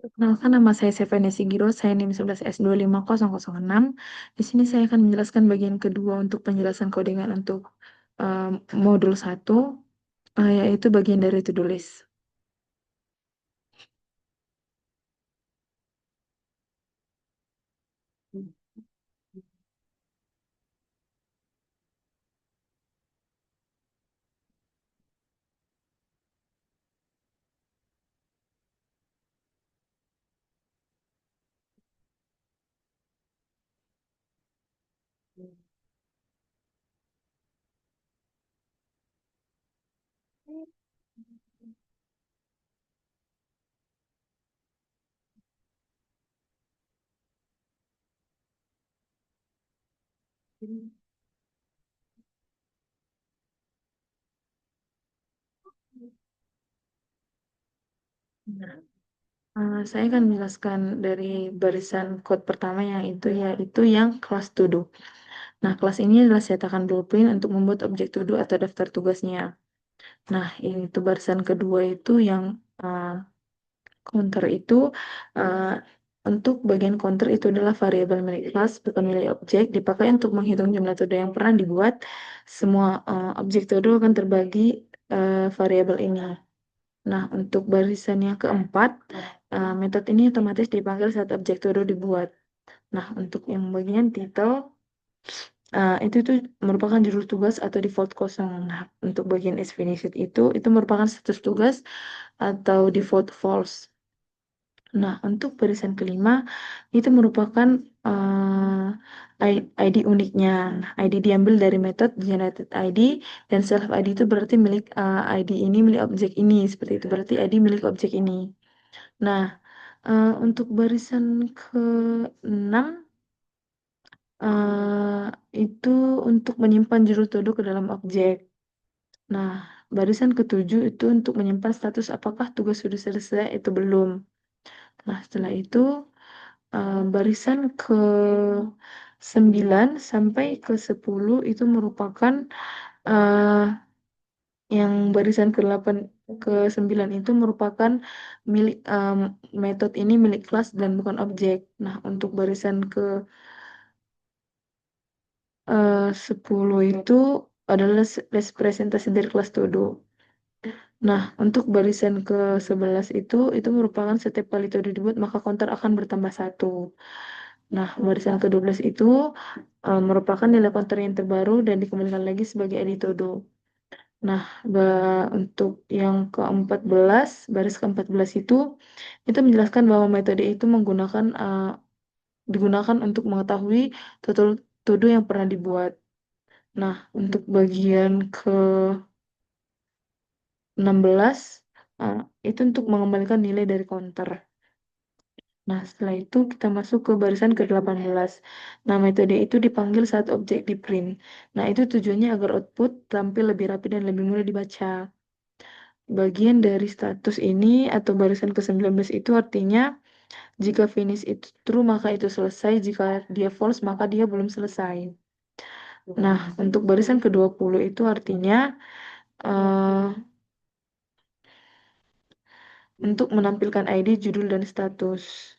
Perkenalkan nama saya Sevenia Sigiro, saya NIM 11S25006. Di sini saya akan menjelaskan bagian kedua untuk penjelasan codingan untuk modul 1, yaitu bagian dari to-do list. Nah, saya akan menjelaskan dari barisan code pertama yang itu yaitu yang kelas to do. Nah, kelas ini adalah cetakan blueprint untuk membuat objek to do atau daftar tugasnya. Nah, ini tuh barisan kedua itu yang counter itu uh, untuk bagian counter itu adalah variabel milik kelas bukan milik objek dipakai untuk menghitung jumlah todo yang pernah dibuat. Semua objek todo akan terbagi variabel ini. Nah, untuk barisan yang keempat, metode ini otomatis dipanggil saat objek todo dibuat. Nah, untuk yang bagian title itu tuh merupakan judul tugas atau default kosong. Nah, untuk bagian is finished itu merupakan status tugas atau default false. Nah, untuk barisan kelima itu merupakan ID uniknya. Nah, ID diambil dari metode generated ID dan self ID itu berarti milik ID ini milik objek ini seperti itu. Berarti ID milik objek ini. Nah, untuk barisan ke-6 itu untuk menyimpan judul todo ke dalam objek. Nah, barisan ke-7 itu untuk menyimpan status apakah tugas sudah selesai itu belum. Nah, setelah itu barisan ke-9 sampai ke-10 itu merupakan uh, yang barisan ke-8 ke-9 itu merupakan milik metode ini milik kelas dan bukan objek. Nah, untuk barisan ke-10 itu adalah representasi dari kelas todo. Nah, untuk barisan ke-11 itu merupakan setiap kali todo dibuat maka counter akan bertambah 1. Nah, barisan ke-12 itu merupakan nilai counter yang terbaru dan dikembalikan lagi sebagai ID todo. Nah, untuk yang ke-14, baris ke-14 itu menjelaskan bahwa metode itu digunakan untuk mengetahui total todo yang pernah dibuat. Nah, untuk bagian ke-16 itu untuk mengembalikan nilai dari counter. Nah, setelah itu kita masuk ke barisan ke-18. Nah, metode itu dipanggil saat objek di print. Nah, itu tujuannya agar output tampil lebih rapi dan lebih mudah dibaca. Bagian dari status ini atau barisan ke-19 itu artinya jika finish itu true maka itu selesai, jika dia false maka dia belum selesai. Nah, untuk barisan ke-20 itu artinya uh, untuk menampilkan ID, judul, dan status.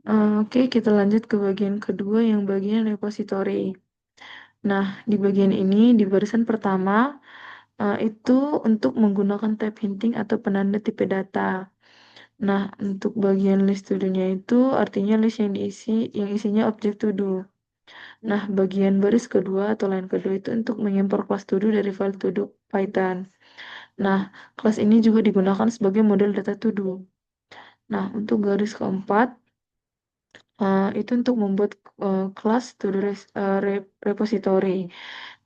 Oke, kita lanjut ke bagian kedua yang bagian repository. Nah, di bagian ini, di barisan pertama, itu untuk menggunakan tab hinting atau penanda tipe data. Nah, untuk bagian list to do-nya itu artinya list yang isinya objek to do. Nah, bagian baris kedua atau line kedua itu untuk mengimpor kelas to do dari file to do Python. Nah, kelas ini juga digunakan sebagai model data to do. Nah, untuk garis keempat, itu untuk membuat kelas to do repository.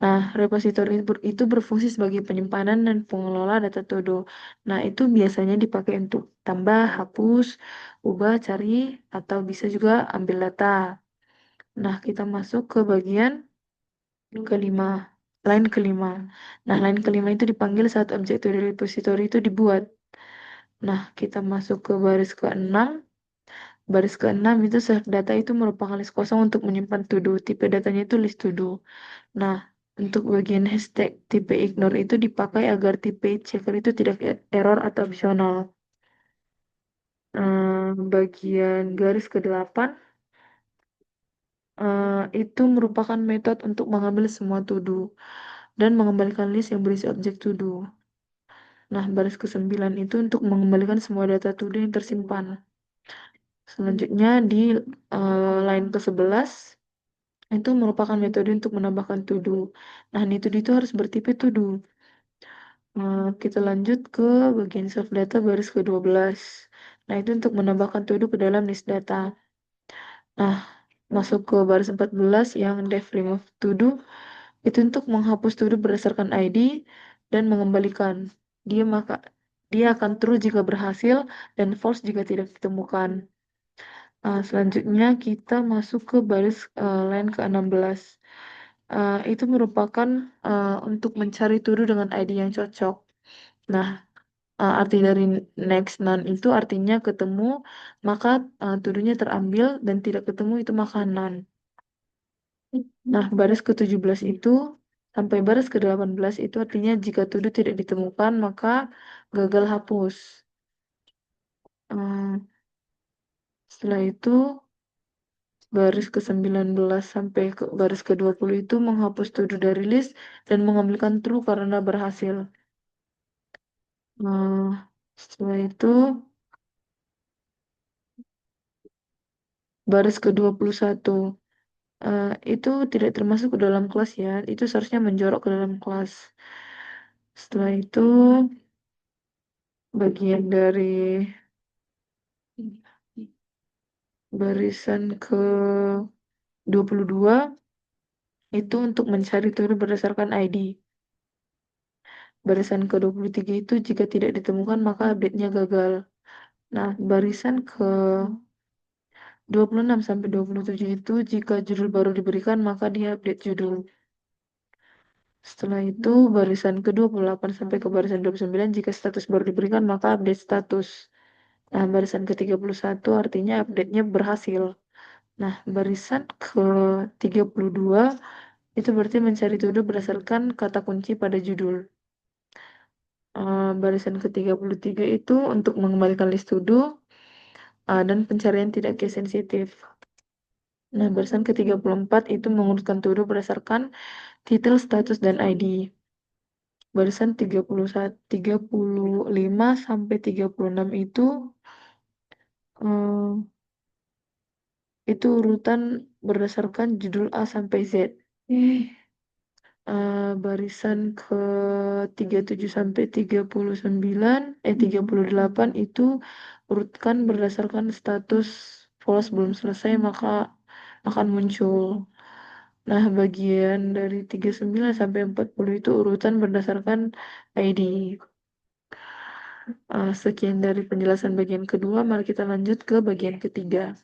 Nah, repository itu berfungsi sebagai penyimpanan dan pengelola data to do. Nah, itu biasanya dipakai untuk tambah, hapus, ubah, cari, atau bisa juga ambil data. Nah, kita masuk ke bagian kelima, line kelima. Nah, line kelima itu dipanggil saat objek to do repository itu dibuat. Nah, kita masuk ke baris keenam. Baris keenam itu self data itu merupakan list kosong untuk menyimpan to do. Tipe datanya itu list to do. Nah, untuk bagian hashtag tipe ignore itu dipakai agar tipe checker itu tidak error atau opsional. Bagian garis ke-8 itu merupakan metode untuk mengambil semua to do dan mengembalikan list yang berisi objek to do. Nah, baris ke-9 itu untuk mengembalikan semua data to do yang tersimpan. Selanjutnya di line ke-11 itu merupakan metode untuk menambahkan to do. Nah, to do itu harus bertipe to do. Kita lanjut ke bagian self data baris ke-12. Nah, itu untuk menambahkan to do ke dalam list data. Nah, masuk ke baris 14 yang def remove to do itu untuk menghapus to do berdasarkan ID dan mengembalikan. Maka dia akan true jika berhasil dan false jika tidak ditemukan. Selanjutnya kita masuk ke baris line ke-16. Itu merupakan untuk mencari to do dengan ID yang cocok. Nah, arti dari next none itu artinya ketemu, maka to-do-nya terambil, dan tidak ketemu itu makanan. Nah, baris ke-17 itu sampai baris ke-18 itu artinya jika to-do tidak ditemukan, maka gagal hapus. Eh, Setelah itu baris ke-19 sampai ke baris ke-20 itu menghapus to-do dari list dan mengambilkan true karena berhasil. Setelah itu baris ke-21 itu tidak termasuk ke dalam kelas ya, itu seharusnya menjorok ke dalam kelas. Setelah itu bagian dari barisan ke-22 itu untuk mencari turun berdasarkan ID. Barisan ke-23 itu jika tidak ditemukan maka update-nya gagal. Nah, barisan ke-26 sampai 27 itu jika judul baru diberikan maka dia update judul. Setelah itu barisan ke-28 sampai ke barisan 29 jika status baru diberikan maka update status. Nah, barisan ke-31 artinya update-nya berhasil. Nah, barisan ke-32 itu berarti mencari to-do berdasarkan kata kunci pada judul. Barisan ke-33 itu untuk mengembalikan list to-do dan pencarian tidak case sensitif. Nah, barisan ke-34 itu mengurutkan to-do berdasarkan titel, status, dan ID. Barisan 31, 35 sampai 36 itu urutan berdasarkan judul A sampai Z. Barisan ke-37 sampai 39, 38 itu urutkan berdasarkan status false belum selesai maka akan muncul. Nah, bagian dari 39 sampai 40 itu urutan berdasarkan ID. Sekian dari penjelasan bagian kedua, mari kita lanjut ke bagian ketiga.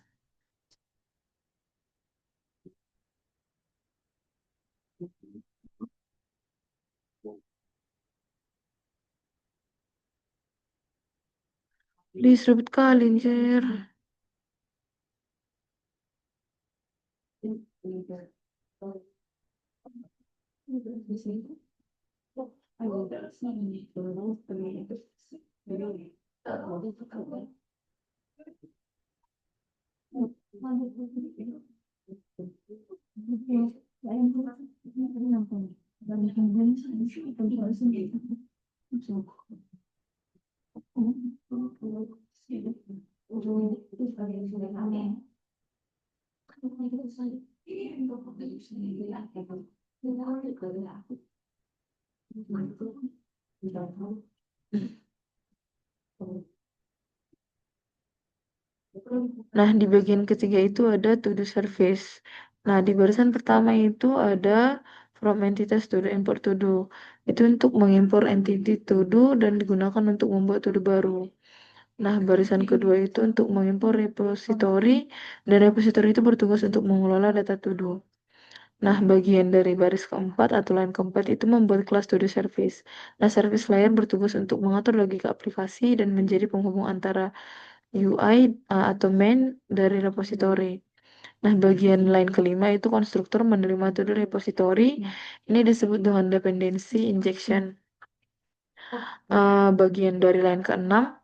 Disruput kali, anjir. Nah, di bagian ketiga itu ada to do service. Nah, di barisan pertama itu ada from entities to do, import to do. Itu untuk mengimpor entity to do dan digunakan untuk membuat to do baru. Nah, barisan kedua itu untuk mengimpor repository dan repository itu bertugas untuk mengelola data to do. Nah, bagian dari baris keempat atau line keempat itu membuat kelas to do service. Nah, service layer bertugas untuk mengatur logika aplikasi dan menjadi penghubung antara UI atau main dari repository. Nah, bagian line kelima itu konstruktor menerima to do repository. Ini disebut dengan dependency injection. Bagian dari line keenam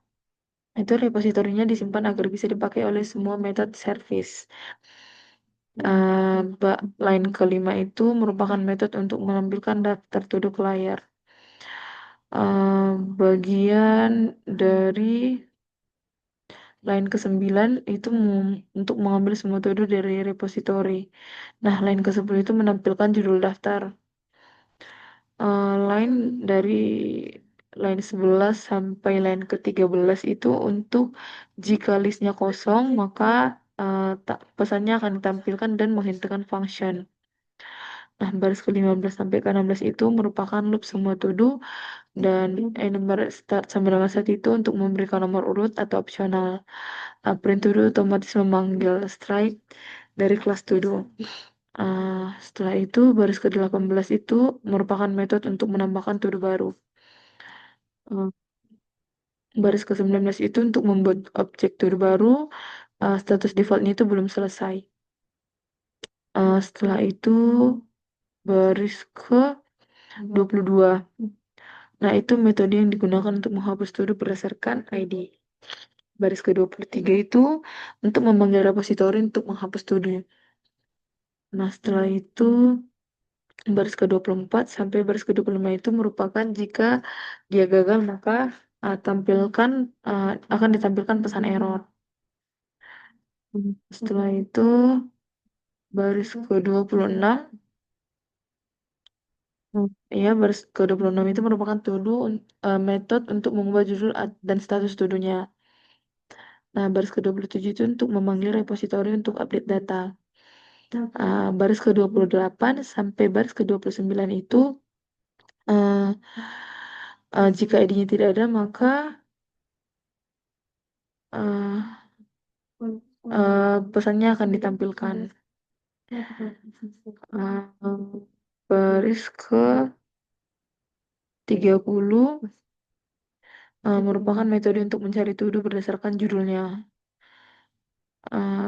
itu repositorinya disimpan agar bisa dipakai oleh semua metode service. Line kelima itu merupakan metode untuk menampilkan daftar to do ke layar. Bagian dari line ke-9 itu untuk mengambil semua to do dari repository. Nah, line ke-10 itu menampilkan judul daftar. Line dari line 11 sampai line ke-13 itu untuk jika listnya kosong, maka pesannya akan ditampilkan dan menghentikan function. Nah, baris ke-15 sampai ke-16 itu merupakan loop semua to do dan number start sampai dengan saat itu untuk memberikan nomor urut atau opsional. Print to do otomatis memanggil strike dari kelas to do. Setelah itu baris ke-18 itu merupakan metode untuk menambahkan to do baru. Baris ke-19 itu untuk membuat objek to do baru. Status defaultnya itu belum selesai. Setelah itu baris ke-22. Nah, itu metode yang digunakan untuk menghapus to do berdasarkan ID. Baris ke-23 itu untuk memanggil repositori untuk menghapus to do. Nah, setelah itu baris ke-24 sampai baris ke-25 itu merupakan jika dia gagal maka akan ditampilkan pesan error. Setelah itu baris ke-26 ya, baris ke-26 itu merupakan to do metode untuk mengubah judul dan status to do-nya. Nah, baris ke-27 itu untuk memanggil repositori untuk update data. Baris ke-28 sampai baris ke-29 itu jika ID-nya tidak ada maka pesannya akan ditampilkan. Baris ke-30 merupakan metode untuk mencari to do berdasarkan judulnya.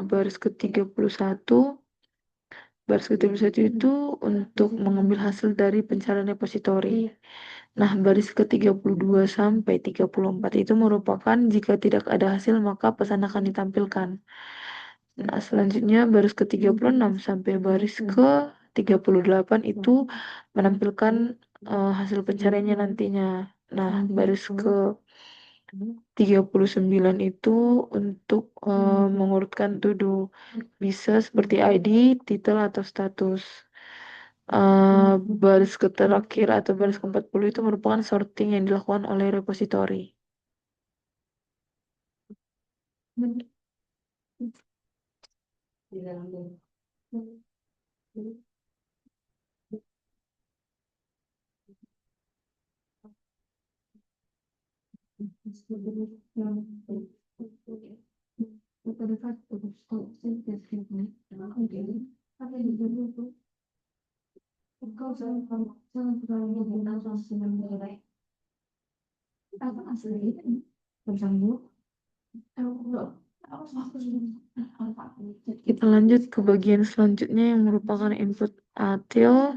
Baris ke-31 itu untuk mengambil hasil dari pencarian repositori. Nah, baris ke-32 sampai 34 itu merupakan jika tidak ada hasil maka pesan akan ditampilkan. Nah, selanjutnya baris ke-36 sampai baris ke-38 itu menampilkan hasil pencariannya nantinya. Nah, baris ke-39 itu untuk mengurutkan to do. Bisa seperti ID, title, atau status. Baris terakhir atau baris ke-40 itu merupakan sorting yang dilakukan oleh repositori. Kita lanjut ke bagian selanjutnya yang merupakan input atil.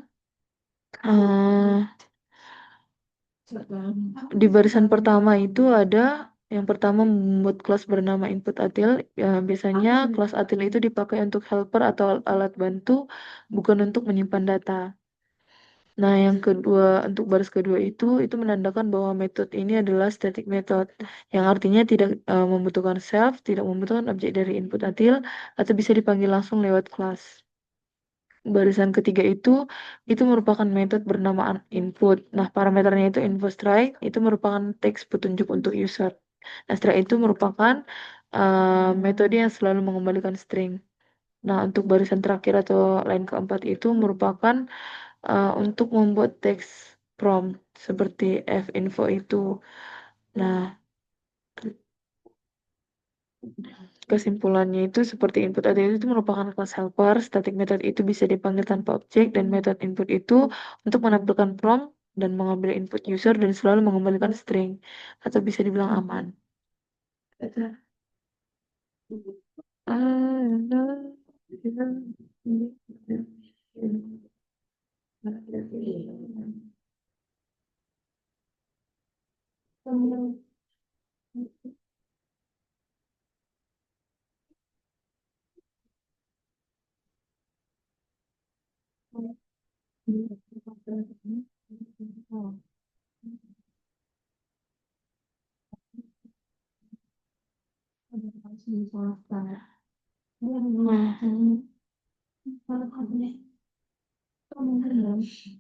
Di barisan pertama itu ada yang pertama membuat kelas bernama input atil. Biasanya kelas atil itu dipakai untuk helper atau alat bantu, bukan untuk menyimpan data. Nah, yang kedua, untuk baris kedua itu menandakan bahwa metode ini adalah static method, yang artinya tidak membutuhkan self, tidak membutuhkan objek dari input atil, atau bisa dipanggil langsung lewat kelas. barisan ketiga itu merupakan metode bernama input. Nah, parameternya itu info strike, itu merupakan teks petunjuk untuk user. Nah, setelah itu merupakan metode yang selalu mengembalikan string. Nah, untuk barisan terakhir atau line keempat itu merupakan untuk membuat teks prompt seperti finfo itu. Nah, kesimpulannya itu seperti input attribute itu merupakan kelas helper. Static method itu bisa dipanggil tanpa objek dan metode input itu untuk menampilkan prompt dan mengambil input user dan selalu mengembalikan string atau bisa dibilang aman.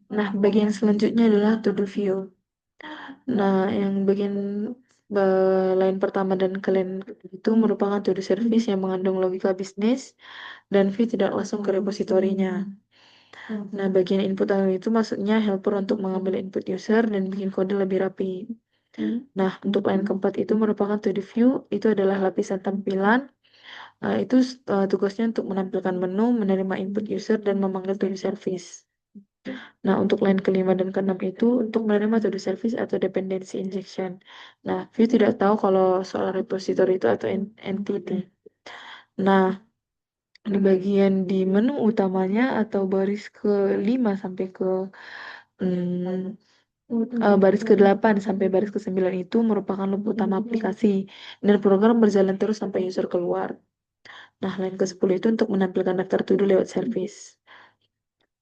Nah, bagian selanjutnya adalah to do view. Nah, yang bagian line pertama dan kalian itu merupakan to do service yang mengandung logika bisnis dan view tidak langsung ke repositorinya. Nah, bagian input itu maksudnya helper untuk mengambil input user dan bikin kode lebih rapi. Nah, untuk line keempat itu merupakan to do view, itu adalah lapisan tampilan. Itu tugasnya untuk menampilkan menu, menerima input user, dan memanggil to do service. Nah, untuk line kelima dan keenam itu untuk menerima to do service atau dependency injection. Nah, view tidak tahu kalau soal repository itu atau entity. Nah, di bagian di menu utamanya atau baris ke-5 sampai ke baris ke-8 sampai baris ke-9 itu merupakan loop utama aplikasi dan program berjalan terus sampai user keluar. Nah, line ke-10 itu untuk menampilkan daftar to do lewat service.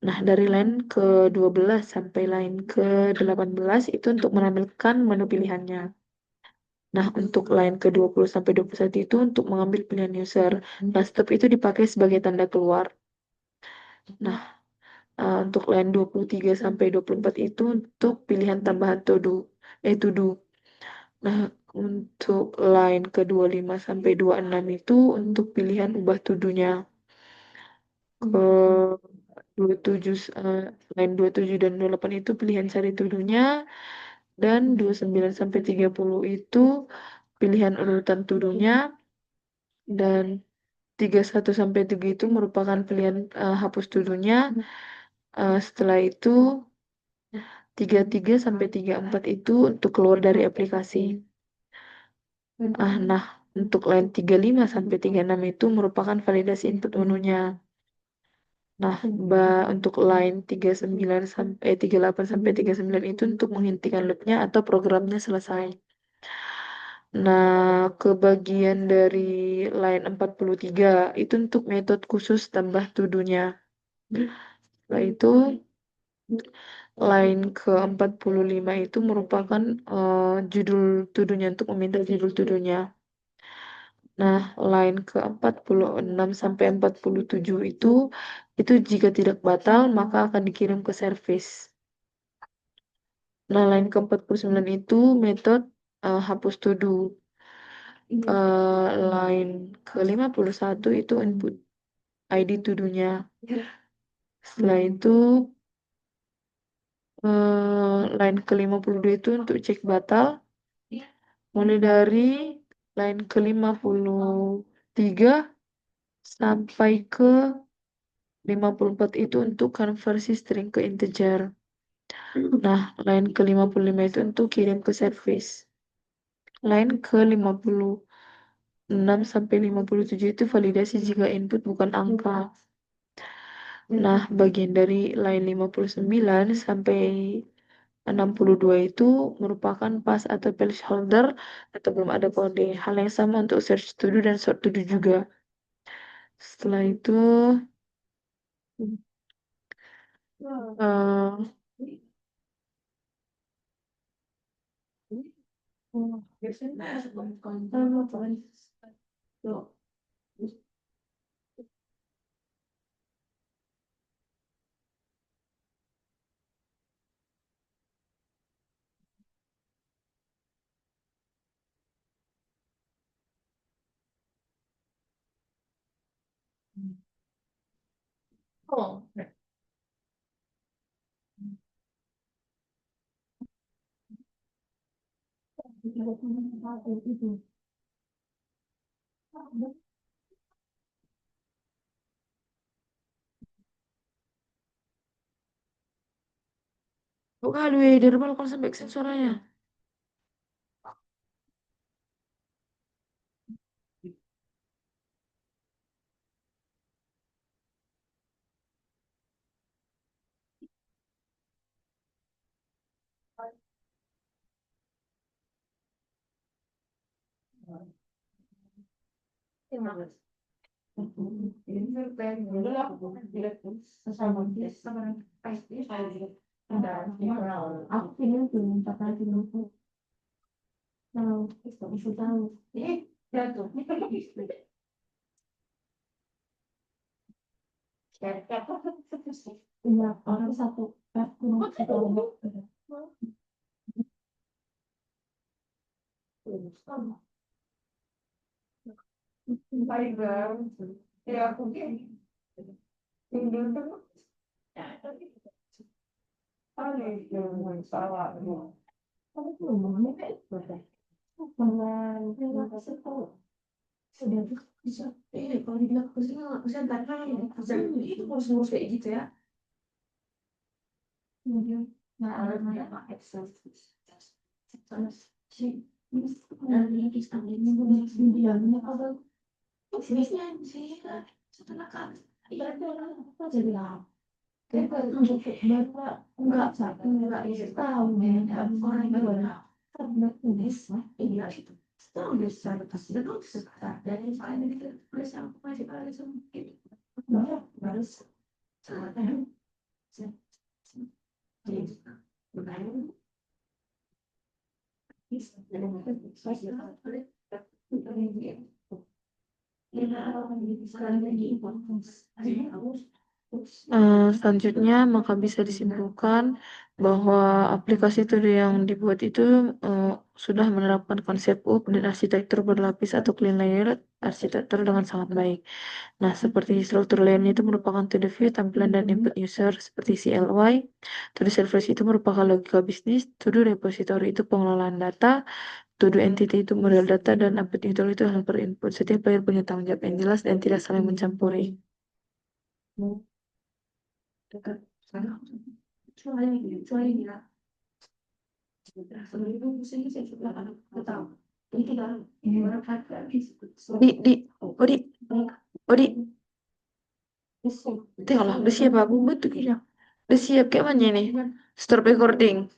Nah, dari line ke-12 sampai line ke-18 itu untuk menampilkan menu pilihannya. Nah, untuk line ke-20 sampai 21 itu untuk mengambil pilihan user. Nah, stop itu dipakai sebagai tanda keluar. Nah, untuk line 23 sampai 24 itu untuk pilihan tambahan to do. Nah, untuk line ke-25 sampai 26 itu untuk pilihan ubah to-do-nya. Ke 27 line 27 dan 28 itu pilihan cari to-do-nya dan 29 sampai 30 itu pilihan urutan to-do-nya dan 31 sampai 3 itu merupakan pilihan hapus to-do-nya. Setelah itu 33 sampai 34 itu untuk keluar dari aplikasi. Nah, untuk line 35 sampai 36 itu merupakan validasi input menunya. Nah, untuk line 39 sampai 38 sampai 39 itu untuk menghentikan loopnya atau programnya selesai. Nah, ke bagian dari line 43 itu untuk metode khusus tambah to-do-nya. Setelah itu line ke-45 itu merupakan judul to-do-nya untuk meminta judul to-do-nya. Nah, line ke-46 sampai 47 itu jika tidak batal maka akan dikirim ke service. Nah, line ke-49 itu metode hapus to do. Line ke-51 itu input ID to do-nya. Setelah itu line ke-52 itu untuk cek batal. Mulai dari line ke-53 sampai ke 54 itu untuk konversi string ke integer. Nah, line ke-55 itu untuk kirim ke service. Line ke-56 sampai 57 itu validasi jika input bukan angka. Nah, bagian dari line 59 sampai 62 itu merupakan pass atau placeholder atau belum ada kode. Hal yang sama untuk search to do dan sort to do juga. Setelah itu eh, Oh, buka dulu dari mana kalau sampai aksen suaranya. Terima kasih. Aku pilih tuh, empat kali dulu. Tahu, bisa tahu. Jatuh. Iya, orang satu. Baik banget. Ya, aku tinggal terus. Aneh, yang salah. Kamu tuh ngomongnya kayak gitu deh. Dengan terima kasih tuh sudah bisa. Kalau dibilang aku sih nggak bisa karena itu ngurus kayak gitu ya. Kemudian nggak ada apa eksersis terus si dari ini bilangnya apa bisnisnya sih setelah kan ibaratnya orang apa jadi apa kayak untuk bapak enggak satu enggak tahu ya orang yang baru karena tulis iya itu tahu bisa kasih dan bisa dari saya itu tulis aku masih ada sedikit harus sangat jadi selanjutnya, maka bisa disimpulkan bahwa aplikasi itu yang dibuat itu sudah menerapkan konsep UP dan arsitektur berlapis atau clean layer arsitektur dengan sangat baik. Nah, seperti struktur layernya itu merupakan to the view, tampilan dan input user seperti CLY. To the service itu merupakan logika bisnis. To do repository itu pengelolaan data. To do entity itu model data dan update util itu helper input. Setiap layer punya tanggung jawab yang jelas dan tidak saling mencampuri. Di, Odi, Odi, tengoklah, udah siap aku betul ya. Udah siap kayak mana nih? Stop recording.